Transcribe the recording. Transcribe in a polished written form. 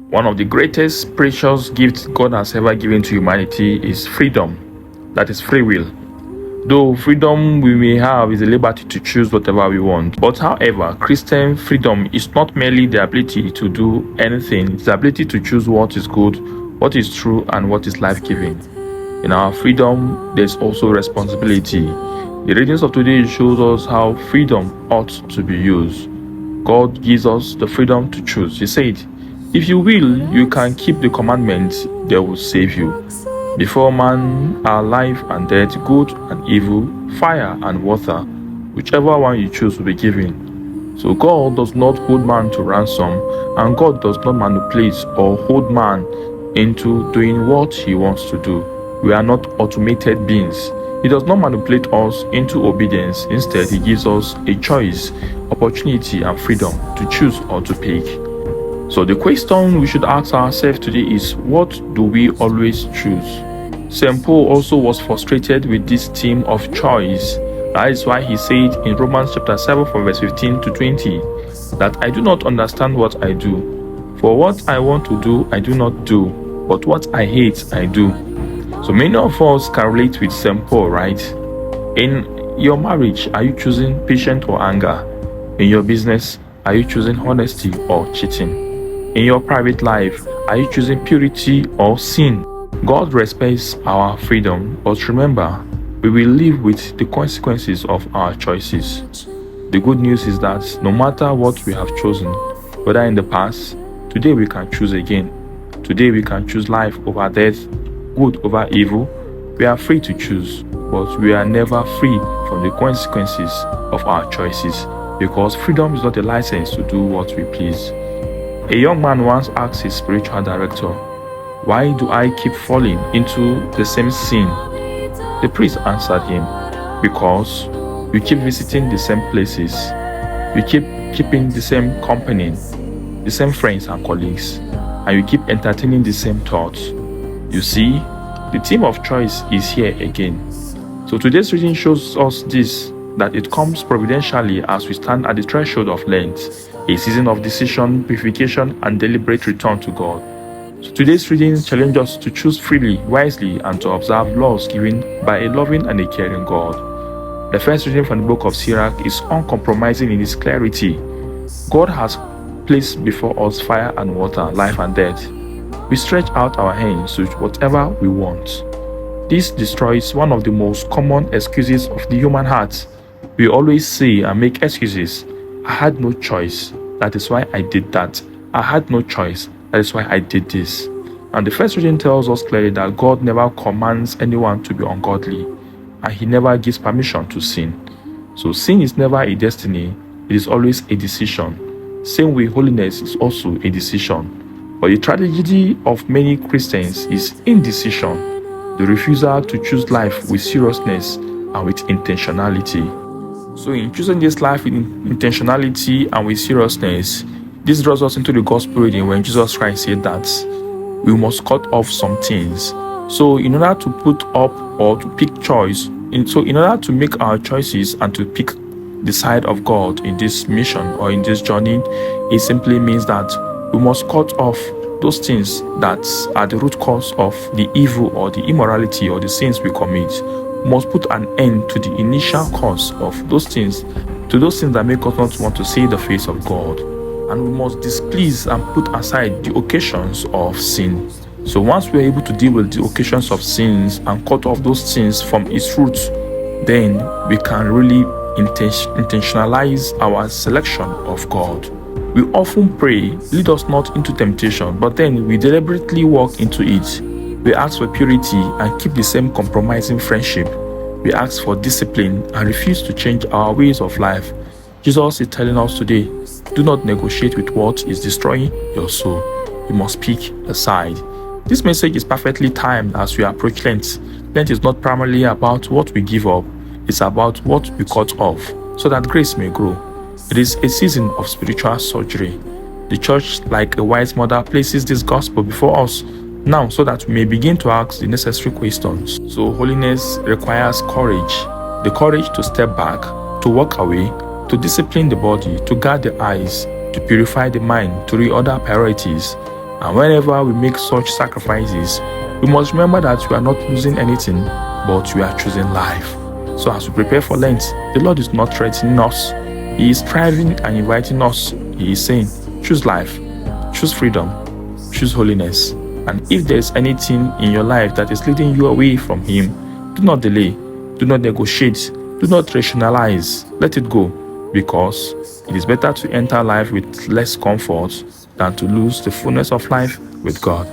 One of the greatest precious gifts God has ever given to humanity is freedom, that is free will. Though freedom we may have is the liberty to choose whatever we want. But however, Christian freedom is not merely the ability to do anything, it's the ability to choose what is good, what is true, and what is life-giving. In our freedom, there's also responsibility. The readings of today shows us how freedom ought to be used. God gives us the freedom to choose. He said, if you will, you can keep the commandments, they will save you. Before man are life and death, good and evil, fire and water. Whichever one you choose will be given. So God does not hold man to ransom, and God does not manipulate or hold man into doing what he wants to do. We are not automated beings. He does not manipulate us into obedience. Instead, he gives us a choice, opportunity, and freedom to choose or to pick. So the question we should ask ourselves today is, what do we always choose? St. Paul also was frustrated with this theme of choice. That is why he said in Romans chapter 7 from verse 15 to 20, that I do not understand what I do. For what I want to do, I do not do, but what I hate, I do. So many of us can relate with St. Paul, right? In your marriage, are you choosing patience or anger? In your business, are you choosing honesty or cheating? In your private life, are you choosing purity or sin? God respects our freedom, but remember, we will live with the consequences of our choices. The good news is that no matter what we have chosen, whether in the past, today we can choose again. Today we can choose life over death, good over evil. We are free to choose, but we are never free from the consequences of our choices, because freedom is not a license to do what we please. A young man once asked his spiritual director, why do I keep falling into the same sin? The priest answered him, because you keep visiting the same places, you keep keeping the same company, the same friends and colleagues, and you keep entertaining the same thoughts. You see, the theme of choice is here again. So today's reading shows us this, that it comes providentially as we stand at the threshold of Lent, a season of decision, purification, and deliberate return to God. So today's reading challenges us to choose freely, wisely, and to observe laws given by a loving and a caring God. The first reading from the book of Sirach is uncompromising in its clarity. God has placed before us fire and water, life and death. We stretch out our hands to whatever we want. This destroys one of the most common excuses of the human heart. We always say and make excuses. I had no choice, that is why I did that. I had no choice, that is why I did this. And the first reading tells us clearly that God never commands anyone to be ungodly, and he never gives permission to sin. So sin is never a destiny, it is always a decision. Same way holiness is also a decision. But the tragedy of many Christians is indecision, the refusal to choose life with seriousness and with intentionality. So in choosing this life with intentionality and with seriousness, this draws us into the gospel reading when Jesus Christ said that we must cut off some things. So in order to put up or to pick choice, in order to make our choices and to pick the side of God in this mission or in this journey, it simply means that we must cut off those things that are the root cause of the evil or the immorality or the sins we commit. We must put an end to the initial cause of those things, that make us not want to see the face of God. And we must displease and put aside the occasions of sin. So once we are able to deal with the occasions of sins and cut off those sins from its roots, then we can really intentionalize our selection of God. We often pray, lead us not into temptation, but then we deliberately walk into it. We ask for purity and keep the same compromising friendship. We ask for discipline and refuse to change our ways of life. Jesus is telling us today, do not negotiate with what is destroying your soul. You must pick a side. This message is perfectly timed as we approach Lent. Lent is not primarily about what we give up, it's about what we cut off, so that grace may grow. It is a season of spiritual surgery. The church, like a wise mother, places this gospel before us now so that we may begin to ask the necessary questions. So holiness requires courage, the courage to step back, to walk away, to discipline the body, to guard the eyes, to purify the mind, to reorder priorities. And whenever we make such sacrifices, we must remember that we are not losing anything, but we are choosing life. So as we prepare for Lent, the Lord is not threatening us. He is striving and inviting us. He is saying, choose life, choose freedom, choose holiness. And if there is anything in your life that is leading you away from Him, do not delay, do not negotiate, do not rationalize. Let it go, because it is better to enter life with less comfort than to lose the fullness of life with God.